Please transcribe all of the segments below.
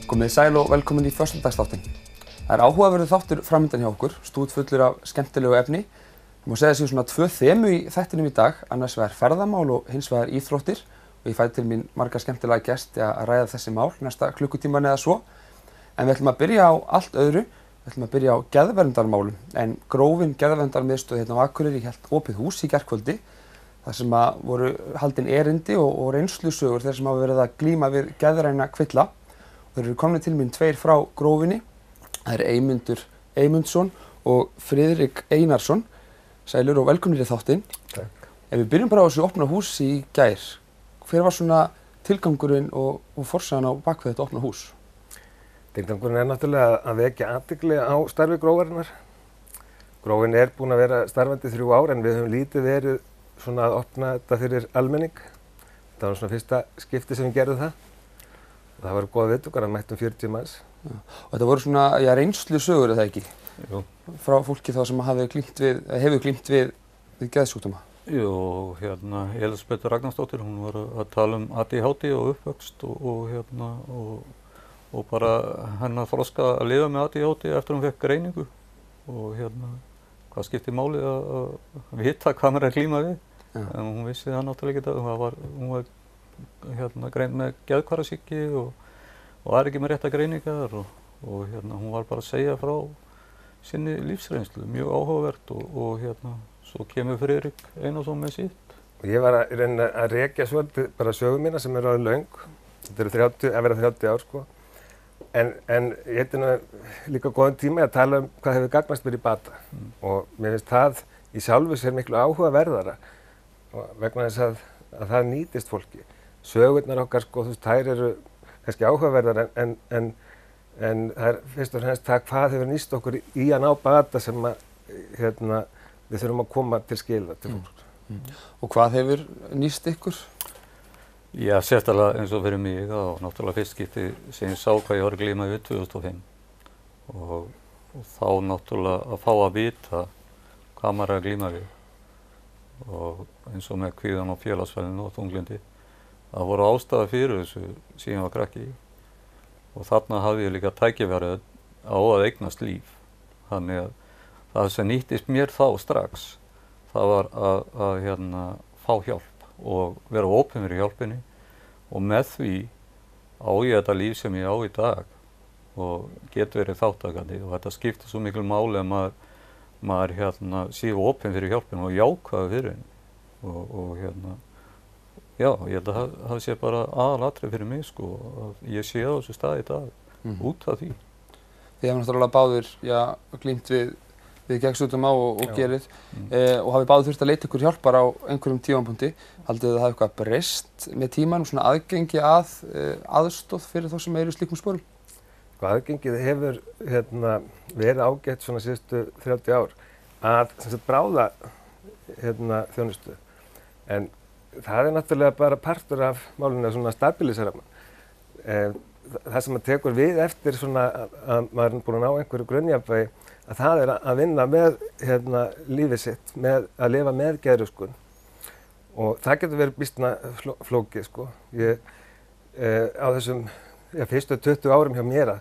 Komið sæl og velkomin í föstudagsþáttinn. Það áhugaverður þáttur framöndan hjá okkur, stútfullur af skemmtilegu efni. Það má segja sér svona tvö þemu í þættinum í dag, annars vegar ferðamál og hins vegar íþróttir. Og ég fæ til mín marga skemmtilega gesti að ræða þessi mál næsta klukkutíman eða svo. En við ætlum að byrja á allt öðru. Við ætlum að byrja á geðverndarmálum. En Grófin geðverndarmiðstöð hérna á Akureyri hélt opið hús í gærkvöldi. Þar sem að voru haldin erindi og reynslusögur þeir sem hafa verið að glíma við geðræna kvilla. Þeir eru komnir til mín tveir frá Grófinni. Það Eymundur Eymundsson og Friðrik Einarsson. Sælur og velkomnir í þáttinn. Takk. Ef við byrjum bara á þessu opna húsi í gær. Hver var svona tilgangurinn og forsagan á bakvið þetta opna hús? Tilgangurinn náttúrulega að vekja athygli á starfi Grófarinnar. Grófin búin að vera starfandi 3 ár en við höfum lítið verið svona að opna þetta fyrir almenning. Þetta var svona fyrsta skipti sem við gerðum það. Og það var góða viðtökur, það mættum 40 manns. Já. Og þetta voru svona reynslusögur eða ekki? Jú. Frá fólki þá sem hefur glímt við geðsjúkdóma? Jú, Elísabet Ragnarsdóttir, hún var að tala ADHD og uppvöxt og bara hennar þroska að lifa með ADHD eftir hún fekk greiningu og hvað skipti máli að vita hvað maður glíma við. Já. En hún vissi það náttúrulega ekki að hún var greind með geðhvarfasýki og var ekki með rétta greiningar og hún var bara að segja frá sinni lífsreynslu, mjög áhugavert og svo kemur Friðrik Einarsson með sitt. Ég var að reyna að rekja svolítið bara sögu mína sem orðið löng. Þetta eru að vera 30 ár sko. En ég heiti líka góðan tíma að tala hvað hefur gagnast mér í bata. Og mér finnst það í sjálfu sér miklu áhugaverðara vegna þess að það nýtist fólki. Sögurnar okkar sko, þær eru kannski áhugaverðar en það fyrst og fremst það hvað hefur nýst okkur í að ná bata sem að við þurfum að koma til skila til fólk. Og hvað hefur nýst ykkur? Já, sérstaklega eins og fyrir mig og náttúrulega fyrst skipti sem ég sá hvað ég var að glíma við 2005 og þá náttúrulega að fá að vita hvað maður er að glíma við og eins og með kvíðan og félagsfælinu og þunglyndi. Það voru ástæða fyrir þessu síðan ég var krakki og þarna hafði ég líka tækifærið á að eignast líf. Þannig að það sem nýttist mér þá strax, það var að fá hjálp og vera opinn fyrir hjálpinni og með því á ég þetta líf sem ég á í dag og get verið þátttakandi og þetta skiptir svo miklu máli að maður sé opinn fyrir hjálpinni og jákvæður fyrir henni og já, ég held að það sé bara aðalatrið fyrir mig sko, að ég sé á þessu stað í dag út af því. Þið hefur náttúrulega báðir glímt við geðsjúkdóma og gerið og hafið báðir þurft að leita ykkur hjálpar á einhverjum tímapunkti. Haldið þið að það hafi eitthvað breyst með tímanum, svona aðgengi að aðstoð fyrir þá sem eru í slíkum sporum? Aðgengið hefur verið ágætt svona síðustu 30 ár að bráða þjónustu. En það náttúrulega bara partur af málinu að stabilisera mann. Það sem maður tekur við eftir svona að maður er búinn að ná einhverju grunnjafnvægi að það er að vinna með lífið sitt, með að lifa með geðröskun. Og það getur verið býsna flókið sko. Ég á þessum fyrstu 20 árum hjá mér að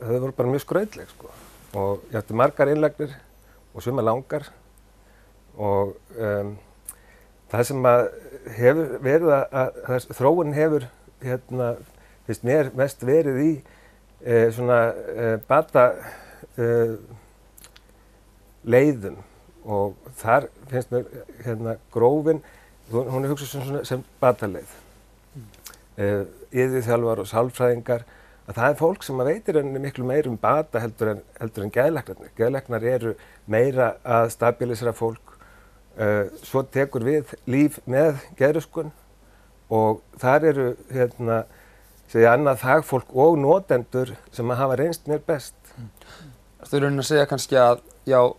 þau voru bara mjög skrautleg sko. Og ég átti margar innlagnir og sumar langar og það sem að hefur verið að þróunin hefur finnst mér mest verið í bata leiðum og þar finnst mér Grófin, hún er hugsað sem bataleið. Iðjuþjálfar og sálfræðingar, að það er fólk sem veitir miklu meira bata heldur en geðlæknarnir. Geðlæknar eru meira að stabilisera fólk, svo tekur við líf með geðröskun og þar eru annað fagfólk og notendur sem hafa reynst mér best. Þú eru raunin að segja kannski að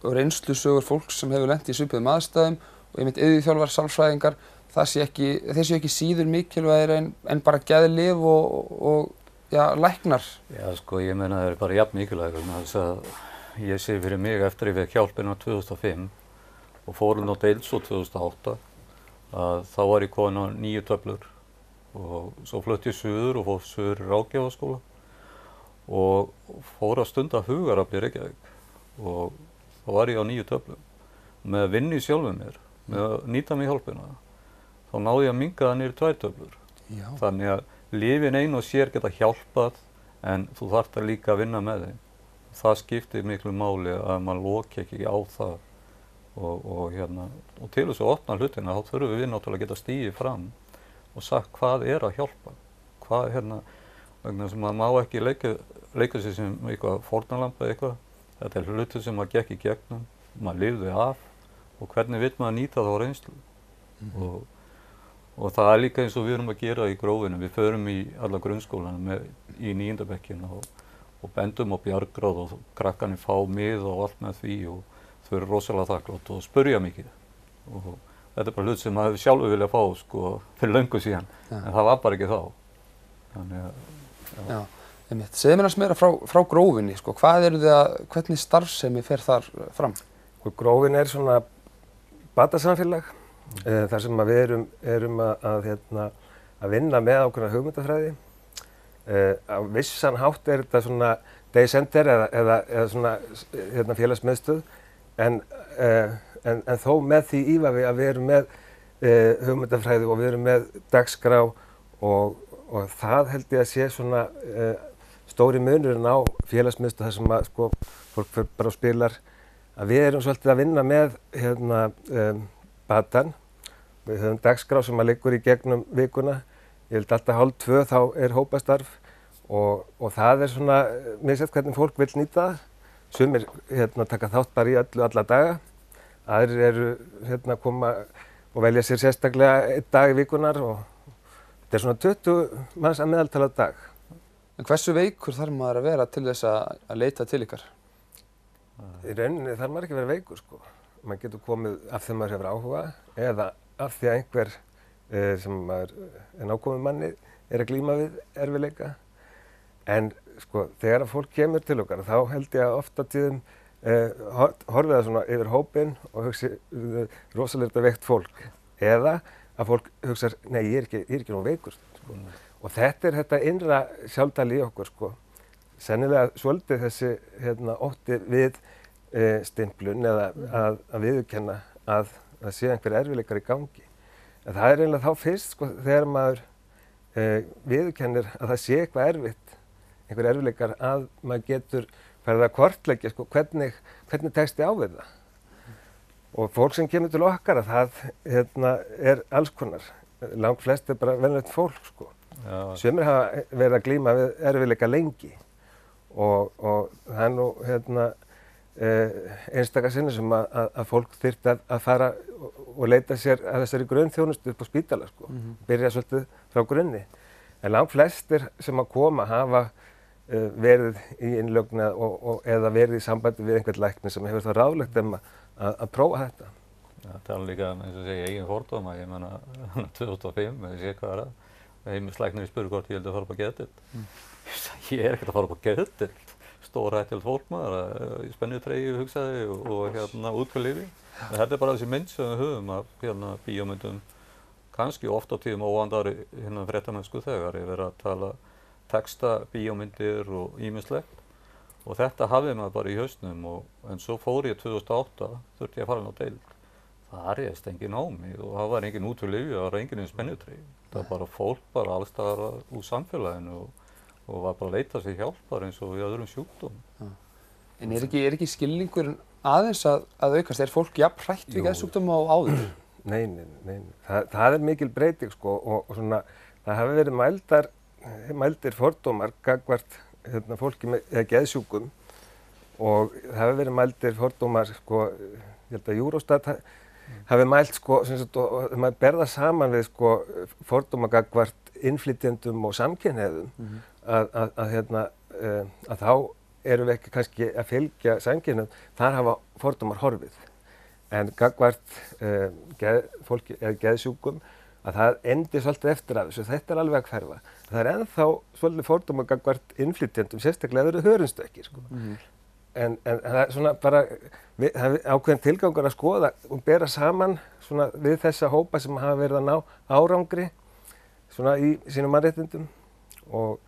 reynslusögur fólks sem hefur lent í svipuðum aðstæðum og iðjuþjálfar, sálfræðingar, þeir séu ekki síður mikilvægir en bara geðlyf og læknar. Já, sko, ég meina það er bara jafn mikilvægur. Þess að ég sé fyrir mig eftir ég fekk hjálpina 2005 og fór inn á deild svo 2008 að þá var ég komin á 9 töflur og svo flutti ég suður og fór suður í ráðgjafarskóla og fór að stunda hugarafl í Reykjavík og þá var ég á 9 töflum. Með að vinna í sjálfum mér, með að nýta mig hjálpina, þá náði ég að minnka það niður 2 töflur. Já. Þannig að lyfin ein og sér geta hjálpað en þú þarft að líka vinna með þeim. Það skiptir miklu máli að maður loki ekki á það og til þess að opna hlutina þá þurfum við náttúrulega að geta stigið fram og sagt hvað er að hjálpa. Hvað vegna sem maður má ekki leika sig sem eitthvað fórnarlamb eða eitthvað. Þetta er hlutur sem maður gekk í gegnum, maður lifði af og hvernig vill maður nýta það á reynslu. Og það er líka eins og við erum að gera í Grófinu. Við förum í alla grunnskólana í 9. bekkina og bendum á bjargráð og krakkarnir fá mið og allt með því og þau eru rosalega þakklátt og spurja mikið. Og þetta er bara hlut sem maður sjálfur vilja fá sko, fyrir löngu síðan, en það var bara ekki þá. Þannig að, já, einmitt. Segðu mér aðeins meira frá Grófinni, sko. Hvernig starfsemi fer þar fram? Grófin er svona batasamfélag þar sem við erum að vinna með ákveðna hugmyndafræði. Á vissan hátt er þetta svona day center eða svona félagsmiðstöð en þó með því ívafi að við erum með hugmyndafræði og við erum með dagskrá og það held ég að sé svona stóri munurinn á félagsmiðstöð þar sem að sko fólk fyrir bara og spilar að við erum svolítið að vinna með batan. Við höfum dagskrá sem að liggur í gegnum vikuna. Ég held alltaf 1:30 þá er hópastarf og það er svona misjafnt hvernig fólk vill nýta það. Sumir taka þátt bara í öllu alla daga. Aðrir eru koma og velja sér sérstaklega 1 dag í vikunar og þetta er svona 20 manns að meðaltala dag. En hversu veikur þarf maður að vera til þess að leita til ykkar? Í rauninni þarf maður ekki að vera veikur sko. Maður getur komið af því maður hefur áhuga eða af því að einhver sem maður er nákominn manni er að glíma við erfiðleika. En sko þegar að fólk kemur til okkar þá held ég að oft á tíðum horfið það svona yfir hópinn og hugsi rosalega veikt fólk. Eða að fólk hugsa, nei ég er ekki nú veikur sko. Og þetta er þetta innra sjálfdæli í okkur sko. Sennilega svolítið þessi ótti við stimplun eða að viðurkenna að það sé einhver erfiðleikar í gangi. En það er eiginlega þá fyrst sko þegar maður viðurkennir að það sé eitthvað erfitt, einhver erfiðleikar að maður getur farið að kortleggja sko hvernig tekst þið á við það. Og fólk sem kemur til okkar að það er alls konar. Langt flest er bara venjulegt fólk sko. Sumir hafa verið að glíma við erfiðleika lengi og það er nú einstaka sinni sem að fólk þyrfti að fara og leita sér að þessari grunnþjónustu upp á spítala sko. Byrja svolítið frá grunni. En langt flestir sem að koma hafa verið í innlögn eða verið í sambandi við einhvern lækni sem hefur það ráðlegt að prófa þetta. Það er líka, eins og segja, eigin fordóma. Ég meina, 2005, ég sé hvað það heimilislæknir spurði hvort ég vildi að fara upp á geðdeild. Ég er ekkert að fara upp á geðdeild. Stórhættulegt fólk maður, í spennutreyju hugsaði og útkvæðlifi. Þetta er bara þessi mynd sem við höfum af bíómyndum, kannski oft á tíðum óvandari fréttamennsku þegar ég verið að tala texta, bíómyndir og ýmislegt. Og þetta hafði maður bara í hausnum en svo fór ég 2008, þurfti ég að fara inn á deild. Það réðst enginn á mig og það var enginn útvölifi, það var enginn í spennutreyju. Það var bara fólk bara alls staðar úr samfélaginu og var bara að leita sér hjálpar eins og í öðrum sjúkdómum. En er ekki skilningurinn aðeins að aukast? Er fólk jafn hrætt við geðsjúkdóma á áður? Nei. Það er mikil breyting sko og svona það hafi verið mældir fordómar gagnvart fólki með geðsjúkum og það hafi verið mældir fordómar sko, ég held að Eurostat hafi mælt sko, og maður berða saman við sko fordóma gagnvart innflytjendum og samkynhneigðum að þá erum við ekki kannski að fylgja samkynhneigðum, þar hafa fordómar horfið. En gagnvart fólki eða geðsjúkum að það endi svolítið eftir af þessu, þetta er alveg að hverfa. Það er ennþá svolítið fordóma gagnvart innflytjendum, sérstaklega ef þeir eru hörundstökkir sko. En það er svona bara ákveðin tilgangur að skoða og bera saman svona við þessa hópa sem hafa verið að ná árangri svona í sínum mannréttindum og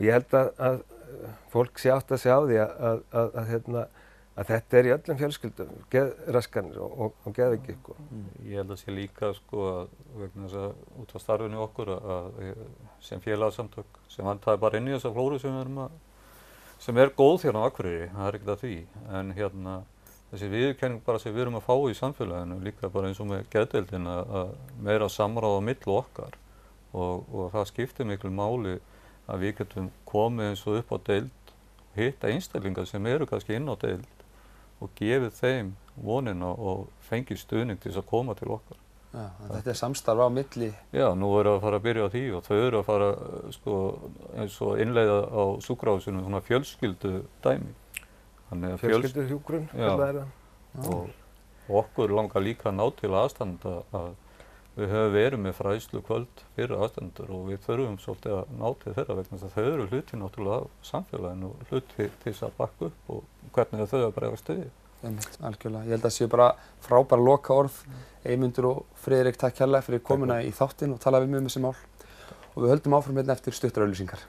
ég held að fólk sé átt að sjá því að þetta í öllum fjölskyldum, geðraskanir og geðveiki, sko. Ég held að sé líka, sko, vegna þess að út af starfinu okkur sem félagasamtök, sem vantaði bara inn í þessa flóru sem góð hérna á Akureyri, það ekkert að því. En þessi viðurkenning bara sem við erum að fá í samfélaginu, líka bara eins og með geðdeildin að meira samráð á milli okkar og það skiptir miklu máli að við getum komið eins og upp á deild, hitta einstaklingar sem eru kannski inn á deild og gefið þeim vonina og fengið stuðning til þess að koma til okkar. Já, þetta samstarf á milli. Já, nú að fara að byrja á því og þau að fara sko, eins og innleiða á sjúkrahúsinu svona fjölskyldu dæmi. Fjölskylduhjúkrun, hvað það? Og okkur langar líka að ná til aðstanda að við höfum verið með fræðslu kvöld fyrir aðstandendur og við þurfum svolítið að ná til þeirra vegna þess að þau eru hluti náttúrulega af samfélaginu og hluti til þess að bakka upp og hvernig þau að bregðast við. Algjörlega, ég held að það séu bara frábæra lokaorð. Eymundur og Friðrik, takk kærlega fyrir komuna í þáttinn og tala við mig um þessi mál. Og við höldum áfram hérna eftir stuttar auglýsingar.